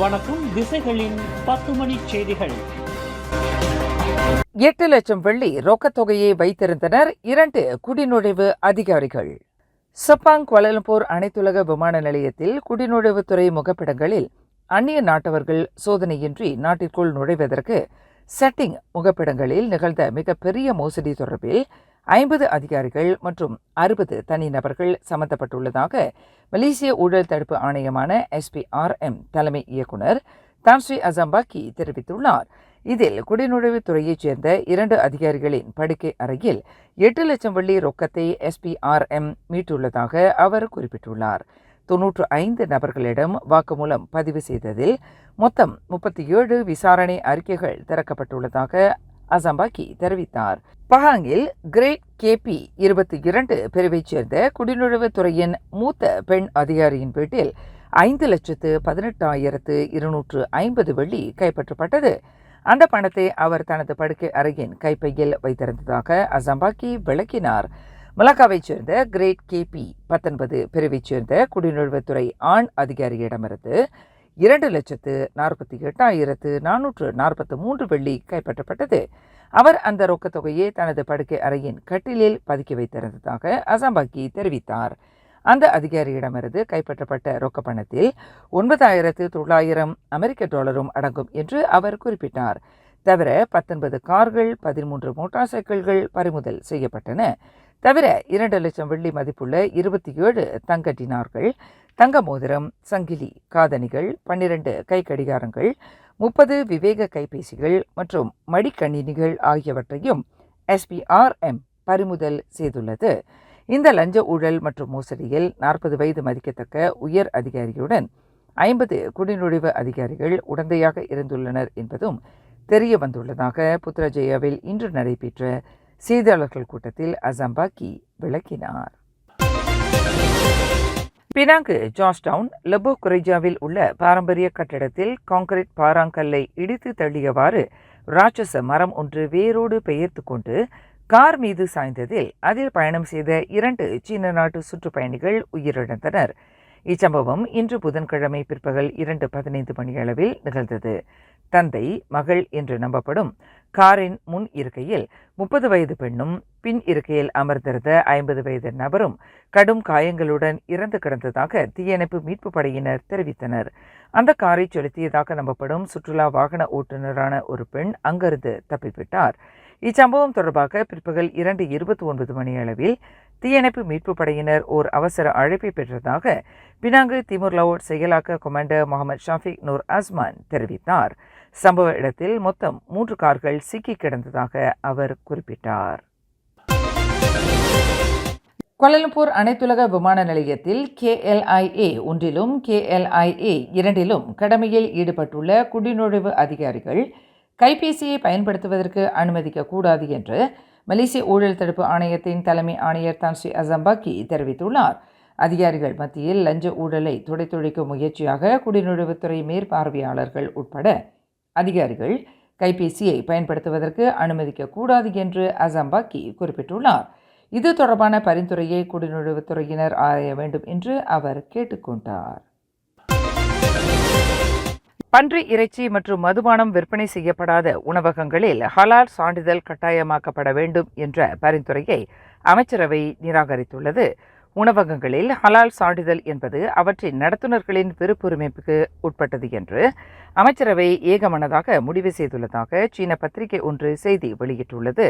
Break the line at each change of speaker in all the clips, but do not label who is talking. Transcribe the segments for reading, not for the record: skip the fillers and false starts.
வணக்கம். திசைகளின் 10 மணி செய்திகள்.
8 லட்சம் வெள்ளி ரொக்கத் தொகையை வைத்திருந்தனர் 2 குடிநுழைவு அதிகாரிகள். செப்பாங் கோலாலம்பூர் அனைத்துலக விமான நிலையத்தில் குடிநுழைவுத்துறை முகப்பிடங்களில் அந்நிய நாட்டவர்கள் சோதனையின்றி நாட்டிற்குள் நுழைவதற்கு செட்டிங் முகப்பிடங்களில் நிகழ்ந்த மிகப்பெரிய மோசடி தொடர்பில் 50 அதிகாரிகள் மற்றும் 60 தனிநபர்கள் சம்பந்தப்பட்டுள்ளதாக மலேசிய ஊழல் தடுப்பு ஆணையமான SPRM தலைமை இயக்குனர் தான் ஸ்ரீ அசம்பாக்கி தெரிவித்துள்ளார். இதில் குடிநுழைவுத்துறையைச் சேர்ந்த 2 அதிகாரிகளின் படுக்கை அறையில் 8 லட்சம் வெள்ளி ரொக்கத்தை SPRM மீட்டுள்ளதாக அவர் குறிப்பிட்டுள்ளார். 95 நபர்களிடம் வாக்குமூலம் பதிவு செய்ததில் மொத்தம் 37 விசாரணை அறிக்கைகள் திறக்கப்பட்டுள்ளதாக அசம்பாக்கி தெரிவித்தார். பஹாங்கில் கிரேட் KP 22 பிரிவைச் சேர்ந்த குடிநுழைவுத்துறையின் மூத்த பெண் அதிகாரியின் வீட்டில் 5,18,250 வெள்ளி கைப்பற்றப்பட்டது. அந்த பணத்தை அவர் தனது படுக்கை அறையின் கைப்பையில் வைத்திருந்ததாக அசம்பாக்கி விளக்கினார். மலாக்காவைச் சேர்ந்த கிரேட் KP 19 பிரிவைச் சேர்ந்த குடிநுழைவுத்துறை ஆண் அதிகாரியிடமிருந்து 2,48,443 வெள்ளி கைப்பற்றப்பட்டது. அவர் அந்த ரொக்கத் தொகையை தனது படுக்கை அறையின் கட்டிலில் பதுக்கி வைத்திருந்ததாக அசம்பாக்கி தெரிவித்தார். அந்த அதிகாரியிடமிருந்து கைப்பற்றப்பட்ட ரொக்க பணத்தில் 9,900 அமெரிக்க டாலரும் அடங்கும் என்று அவர் குறிப்பிட்டார். தவிர 19 கார்கள், 13 மோட்டார் சைக்கிள்கள் பறிமுதல் செய்யப்பட்டன. தவிர 2 லட்சம் வெள்ளி மதிப்புள்ள 27 தங்க டினார்கள், தங்க மோதிரம், சங்கிலி, காதணிகள், 12 கை கடிகாரங்கள், 30 விவேக கைபேசிகள் மற்றும் மடிக்கணினிகள் ஆகியவற்றையும் SPRM பறிமுதல் செய்துள்ளது. இந்த லஞ்ச ஊழல் மற்றும் மோசடியில் 40 வயது மதிக்கத்தக்க உயர் அதிகாரியுடன் 50 குடிநுழைவு அதிகாரிகள் உடந்தையாக இருந்துள்ளனர் என்பதும் தெரிய வந்துள்ளதாக புத்ராஜயாவில் இன்று நடைபெற்ற செய்தியாளர்கள் கூட்டத்தில் அசம்பாக்கி விளக்கினார். பினாங்கு ஜார்ஜ்டவுன் லெபோ குரைஜாவில் உள்ள பாரம்பரிய கட்டடத்தில் கான்கிரீட் பாறாங்கல்லை இடித்து தள்ளியவாறு ராட்சச மரம் ஒன்று வேரோடு பெயர்த்து கொண்டு கார் மீது சாய்ந்ததில் அதில் பயணம் செய்த 2 சீன நாட்டு சுற்றுப்பயணிகள் உயிரிழந்தனர். இச்சம்பவம் இன்று புதன்கிழமை பிற்பகல் 2:15 மணியளவில் நிகழ்ந்தது. தந்தை மகள் என்று நம்பப்படும் காரின் முன் இருக்கையில் 30 வயது பெண்ணும் பின் இருக்கையில் அமர்ந்திருந்த 50 வயது நபரும் கடும் காயங்களுடன் இறந்து கிடந்ததாக தீயணைப்பு மீட்பு படையினர் தெரிவித்தனர். அந்த காரை செலுத்தியதாக நம்பப்படும் சுற்றுலா வாகன ஓட்டுநரான ஒரு பெண் அங்கிருந்து தப்பிவிட்டார். இச்சம்பவம் தொடர்பாக பிற்பகல் 2:29 மணியளவில் தீயணைப்பு மீட்பு படையினர் ஓர் அவசர அழைப்பை பெற்றதாக பினாங்கு திமுர் லவோட் செயலாக்க கொமாண்டர் முகமது ஷாஃபிக் நூர் அஸ்மான் தெரிவித்தார். சம்பவ இடத்தில் மொத்தம் 3 கார்கள் சிக்கி கிடந்ததாக அவர் குறிப்பிட்டார். கோலாலம்பூர் அனைத்துலக விமான நிலையத்தில் KLIA 1 KLIA 2 கடமையில் ஈடுபட்டுள்ள குடிநுழைவு அதிகாரிகள் கைபேசியை பயன்படுத்துவதற்கு அனுமதிக்கக்கூடாது என்று மலேசிய ஊழல் தடுப்பு ஆணையத்தின் தலைமை ஆணையர் தான் ஸ்ரீ அசம்பாக்கி தெரிவித்துள்ளார். அதிகாரிகள் மத்தியில் லஞ்ச ஊழலை துடைத்துழிக்கும் முயற்சியாக குடிநுழைவுத்துறை மேற்பார்வையாளர்கள் உட்பட அதிகாரிகள் கைபேசியை பயன்படுத்துவதற்கு அனுமதிக்கக்கூடாது என்று அசம்பாக்கி குறிப்பிட்டுள்ளார். இது தொடர்பான பரிந்துரையை குடிநுழைவுத்துறையினர் ஆராய வேண்டும் என்று அவர் கேட்டுக்கொண்டார். பன்றி இறைச்சி மற்றும் மதுபானம் விற்பனை செய்யப்படாத உணவகங்களில் ஹலால் சான்றிதழ் கட்டாயமாக்கப்பட வேண்டும் என்ற பரிந்துரையை அமைச்சரவை நிராகரித்துள்ளது. உணவகங்களில் ஹலால் சான்றிதழ் என்பது அவற்றின் நடத்துனர்களின் விருப்புரிமைக்கு உட்பட்டது என்று அமைச்சரவை ஏகமனதாக முடிவு செய்துள்ளதாக சீன பத்திரிகை ஒன்று செய்தி வெளியிட்டுள்ளது.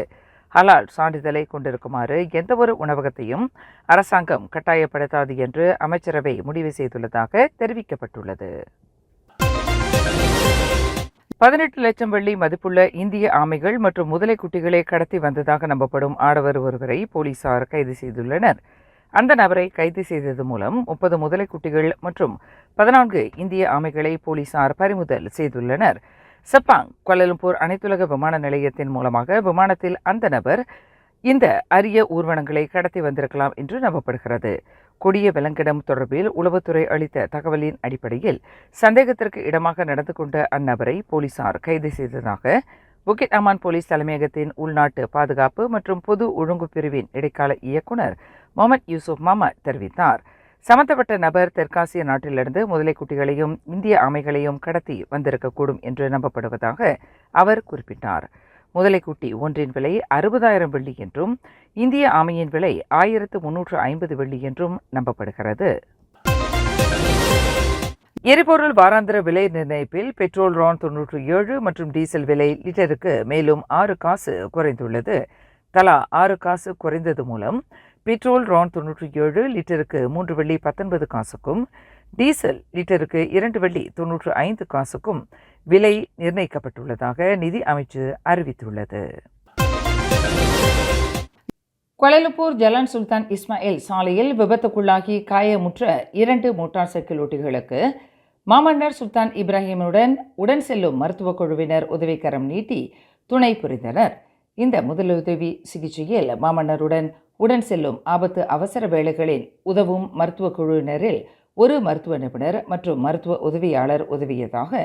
ஹலால் சான்றிதழை கொண்டிருக்குமாறு எந்தவொரு உணவகத்தையும் அரசாங்கம் கட்டாயப்படுத்தாது என்று அமைச்சரவை முடிவு செய்துள்ளதாக தெரிவிக்கப்பட்டுள்ளது. 18 லட்சம் வெள்ளி மதிப்புள்ள இந்திய ஆமைகள் மற்றும் முதலை குட்டிகளை கடத்தி வந்ததாக நம்பப்படும் ஆடவர் ஒருவரை போலீசார் கைது செய்துள்ளனர். அந்த நபரை கைது செய்தது மூலம் 30 முதலை குட்டிகள் மற்றும் 14 இந்திய ஆமைகளை போலீசார் பறிமுதல் செய்துள்ளனர். செப்பாங் கோலாலம்பூர் அனைத்துலக விமான நிலையத்தின் மூலமாக விமானத்தில் அந்த நபர் இந்த அரிய ஊர்வனங்களை கடத்தி வந்திருக்கலாம் என்று நம்பப்படுகிறது. கொடிய விலங்கினம் தொடர்பில் உளவுத்துறை அளித்த தகவலின் அடிப்படையில் சந்தேகத்திற்கு இடமாக நடந்து கொண்ட அந்நபரை போலீசார் கைது செய்ததாக புக்கிட் அமான் போலீஸ் தலைமையகத்தின் உள்நாட்டு பாதுகாப்பு மற்றும் பொது ஒழுங்கு பிரிவின் இடைக்கால இயக்குனர் முகமது யூசுப் மாமட் தெரிவித்தார். சம்பந்தப்பட்ட நபர் தெற்காசிய நாட்டிலிருந்து முதலை குட்டிகளையும் இந்திய ஆமைகளையும் கடத்தி வந்திருக்கக்கூடும் என்று நம்பப்படுவதாக அவர் குறிப்பிட்டார். முதலைக்குட்டி ஒன்றின் விலை 60,000 வெள்ளி என்றும் இந்திய ஆமையின் விலை 1350 வெள்ளி என்றும் நம்பப்படுகிறது. எரிபொருள் வாராந்திர விலை நிர்ணயிப்பில் பெட்ரோல் RON 97 மற்றும் டீசல் விலை லிட்டருக்கு மேலும் 6 காசு குறைந்துள்ளது. தலா 6 காசு குறைந்தது மூலம் பெட்ரோல் RON 97 லிட்டருக்கு 3 வெள்ளி 19 காசுக்கும் டீசல் லிட்டருக்கு 2 வெள்ளி 95 காசுக்கும் விலை நிர்ணயிக்கப்பட்டுள்ளதாக நிதி அமைச்சு அறிவித்துள்ளது. கோலாலம்பூர் ஜலான் சுல்தான் இஸ்மாயில் சாலையில் விபத்துக்குள்ளாகி காயமுற்ற 2 மோட்டார் சைக்கிள் ஓட்டிகளுக்கு மாமன்னர் சுல்தான் இப்ராஹிமுடன் உடன் செல்லும் மருத்துவக் குழுவினர் உதவிக்கரம் நீட்டி துணை புரிந்தனர். இந்த முதலுதவி சிகிச்சையில் மாமன்னருடன் உடன் செல்லும் ஆபத்து அவசர வேளைகளில் உதவும் மருத்துவக் குழுவினரில் ஒரு மருத்துவ நிபுணர் மற்றும் மருத்துவ உதவியாளர் உதவியதாக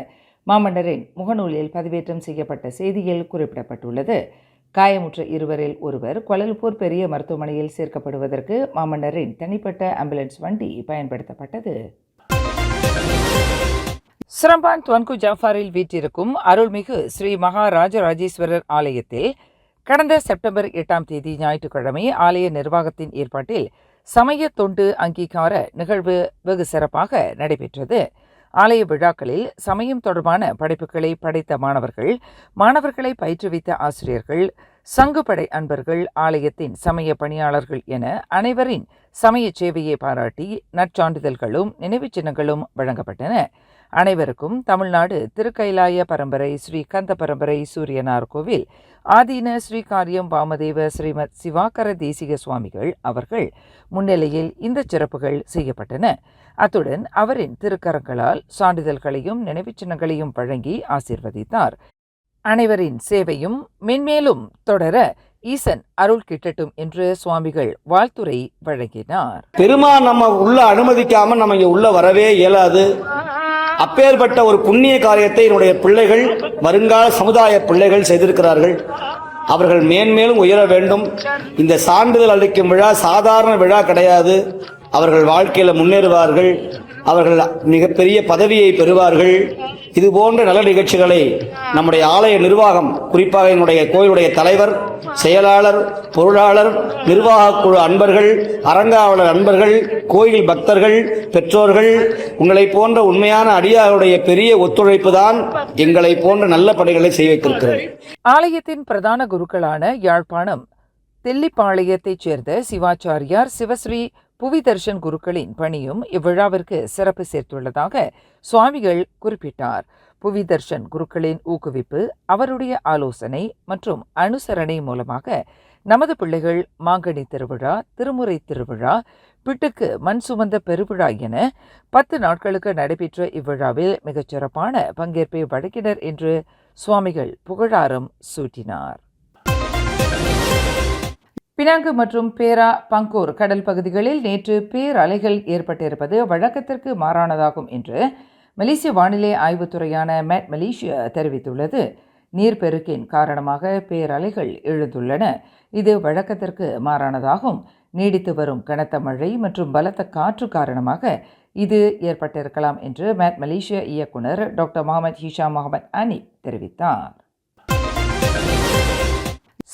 மாமன்னரின் முகநூலில் பதிவேற்றம் செய்யப்பட்ட செய்தியில் குறிப்பிடப்பட்டுள்ளது. காயமுற்ற இருவரில் ஒருவர் கோலாலம்பூர் பெரிய மருத்துவமனையில் சேர்க்கப்படுவதற்கு மாமன்னரின் தனிப்பட்ட ஆம்புலன்ஸ் வண்டி பயன்படுத்தப்பட்டது. சிரம்பான் துவன்கு ஜாஃபாரில் வீற்றிருக்கும் அருள்மிகு ஸ்ரீ மகாராஜராஜேஸ்வரர் ஆலயத்தில் கடந்த செப்டம்பர் 8ஆம் தேதி ஞாயிற்றுக்கிழமை ஆலய நிர்வாகத்தின் ஏற்பாட்டில் சமய தொண்டு அங்கீகார நிகழ்வு வெகு சிறப்பாக நடைபெற்றது. ஆலய விழாக்களில் சமயம் தொடர்பான படைப்புகளை படைத்த மாணவர்களை பயிற்றுவித்த ஆசிரியர்கள், சங்குப்படை அன்பர்கள், ஆலயத்தின் சமய பணியாளர்கள் என அனைவரின் சமய சேவையை பாராட்டி நற்சான்றிதழ்களும் நினைவுச் சின்னங்களும் வழங்கப்பட்டன. அனைவருக்கும் தமிழ்நாடு திருக்கைலாய பரம்பரை ஸ்ரீ கந்த பரம்பரை சூரியனார் கோவில் ஆதீன ஸ்ரீகாரியம் வாமதேவ ஸ்ரீமத் சிவாகர தேசிக சுவாமிகள் அவர்கள் முன்னிலையில் இந்த சிறப்புகள் செய்யப்பட்டன. அத்துடன் அவரின் திருக்கரங்களால் சான்றிதழ்களையும் நினைவுச் சின்னங்களையும் வழங்கி ஆசீர்வதித்தார். அனைவரின் சேவையும் மென்மேலும் தொடர ஈசன் அருள் கிட்டட்டும் என்று சுவாமிகள் வாழ்த்துரை வழங்கினார்.
பெருமான் நம்ம உள்ள அனுமதிக்காம நம்ம இங்க உள்ள வரவே இயலாது. அப்பேற்பட்ட ஒரு புண்ணிய காரியத்தை என்னுடைய பிள்ளைகள், வருங்கால சமுதாய பிள்ளைகள் செய்திருக்கிறார்கள். அவர்கள் மேன்மேலும் உயர வேண்டும். இந்த சான்றிதழ் அளிக்கும் விழா சாதாரண விழா கிடையாது. அவர்கள் வாழ்க்கையில் முன்னேறுவார்கள். அவர்கள் மிகப்பெரிய பதவியை பெறுவார்கள். இது போன்ற நல்ல நிகழ்ச்சிகளை நம்முடைய ஆலய நிர்வாகம், குறிப்பாக என்னுடைய கோயிலுடைய தலைவர், செயலாளர், பொருளாளர், நிர்வாக குழு அன்பர்கள், அரங்காவலர் அன்பர்கள், கோயில் பக்தர்கள், பெற்றோர்கள், உங்களை போன்ற உண்மையான அடியாருடைய பெரிய ஒத்துழைப்பு தான் எங்களை போன்ற நல்ல பணிகளை செய்ய வைத்திருக்கிறது.
ஆலயத்தின் பிரதான குருக்களான யாழ்ப்பாணம் தெல்லிப்பாளையத்தைச் சேர்ந்த சிவாச்சாரியார் சிவஸ்ரீ புவிதர்ஷன் குருக்களின் பணியும் இவ்விழாவிற்கு சிறப்பு சேர்த்துள்ளதாக சுவாமிகள் குறிப்பிட்டார். புவிதர்ஷன் குருக்களின் ஊக்குவிப்பு, அவருடைய ஆலோசனை மற்றும் அனுசரணை மூலமாக நமது பிள்ளைகள் மாங்கனி திருவிழா, திருமுறை திருவிழா, பிட்டுக்கு மண் சுமந்த பெருவிழா என 10 நாட்களுக்கு நடைபெற்ற இவ்விழாவில் மிகச்சிறப்பான பங்கேற்பை வழங்கினர் என்று சுவாமிகள் புகழாரம் சூட்டினார். பினாங்கு மற்றும் பேரா பங்கோர் கடல் பகுதிகளில் நேற்று பேரலைகள் ஏற்பட்டிருப்பது வழக்கத்திற்கு மாறானதாகும் என்று மலேசிய வானிலை ஆய்வுத்துறையான மேட் மலேசியா தெரிவித்துள்ளது. நீர்ப்பெருக்கின் காரணமாக பேரலைகள் எழுந்துள்ளன. இது வழக்கத்திற்கு மாறானதாகும். நீடித்து வரும் கனத்த மழை மற்றும் பலத்த காற்று காரணமாக இது ஏற்பட்டிருக்கலாம் என்று மேட் மலேசியா இயக்குனர் டாக்டர் முகமது ஹிஷாம் முகமது அனி தெரிவித்தார்.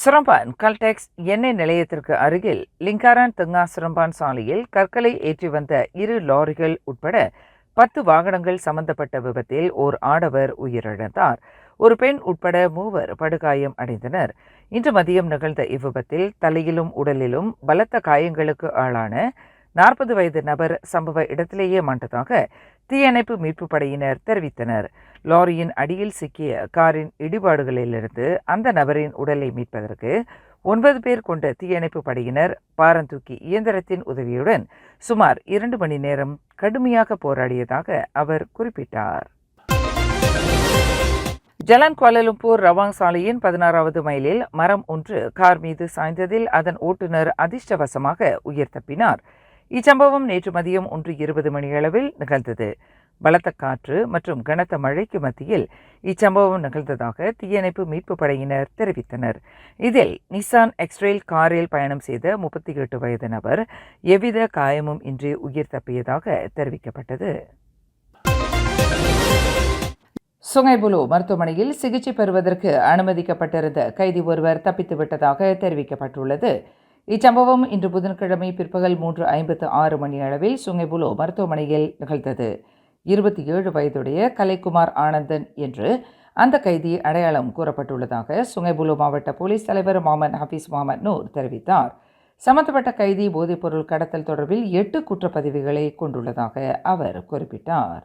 சிரம்பான் கல்டெக்ஸ் எண்ணெய் நிலையத்திற்கு அருகில் லிங்காரான் தெங்கா சிரம்பான் சாலையில் கற்களை ஏற்றி வந்த 2 லாரிகள் உட்பட 10 வாகனங்கள் சம்பந்தப்பட்ட விபத்தில் ஓர் ஆடவர் உயிரிழந்தார். ஒரு பெண் உட்பட 3 படுகாயம் அடைந்தனர். இன்று மதியம் நிகழ்ந்த இவ்விபத்தில் தலையிலும் உடலிலும் பலத்த காயங்களுக்கு ஆளான 40 வயது நபர் சம்பவ இடத்திலேயே மாண்டதாக தீயணைப்பு மீட்பு படையினர் தெரிவித்தனர். லாரியின் அடியில் சிக்கிய காரின் இடிபாடுகளிலிருந்து அந்த நபரின் உடலை மீட்பதற்கு 9 பேர் கொண்ட தீயணைப்பு படையினர் பாரந்தூக்கி இயந்திரத்தின் உதவியுடன் சுமார் 2 மணி நேரம் கடுமையாக போராடியதாக அவர் குறிப்பிட்டார். ஜலான் கோலாலம்பூர் ரவாங் சாலையின் 16வது மைலில் மரம் ஒன்று கார் மீது சாய்ந்ததில் அதன் ஓட்டுநர் அதிர்ஷ்டவசமாக உயிர் தப்பினார். இச்சம்பவம் நேற்று மதியம் 1:20 மணியளவில் நிகழ்ந்தது. பலத்த காற்று மற்றும் கனத்த மழைக்கு மத்தியில் இச்சம்பவம் நிகழ்ந்ததாக தீயணைப்பு மீட்பு படையினர் தெரிவித்தனர். இதில் நிசான் எக்ஸ்ட்ரெயில் காரில் பயணம் செய்த 38 வயது நபர் எவ்வித காயமும் இன்றி உயிர் தப்பியதாக தெரிவிக்கப்பட்டது. சுங்கைபுலு மருத்துவமனையில் சிகிச்சை பெறுவதற்கு அனுமதிக்கப்பட்டிருந்த கைதி ஒருவர் தப்பித்து விட்டதாக தெரிவிக்கப்பட்டுள்ளது. இச்சம்பவம் இன்று புதன்கிழமை பிற்பகல் 3:56 மணி அளவில் சுங்கைபுலு மருத்துவமனையில் நிகழ்ந்தது. 27 வயதுடைய கலைக்குமார் ஆனந்தன் என்று அந்த கைதி அடையாளம் கூறப்பட்டுள்ளதாக சுங்கைபுலு மாவட்ட போலீஸ் தலைவர் முகமது ஹபீஸ் முகமது நூர் தெரிவித்தார். சம்பந்தப்பட்ட கைதி போதைப்பொருள் கடத்தல் தொடர்பில் 8 குற்றப்பதிவுகளை கொண்டுள்ளதாக அவர் குறிப்பிட்டார்.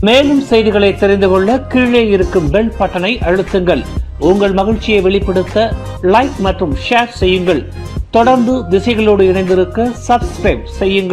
மேலும் செய்திகளை தெரிந்து கொள்ள கீழே இருக்கும் பெல் பட்டனை அழுத்துங்கள். உங்கள் மகிழ்ச்சியை வெளிப்படுத்த லைக் மற்றும் ஷேர் செய்யுங்கள். தொடர்ந்து திசைகளோடு இணைந்திருக்க சப்ஸ்கிரைப் செய்யுங்கள்.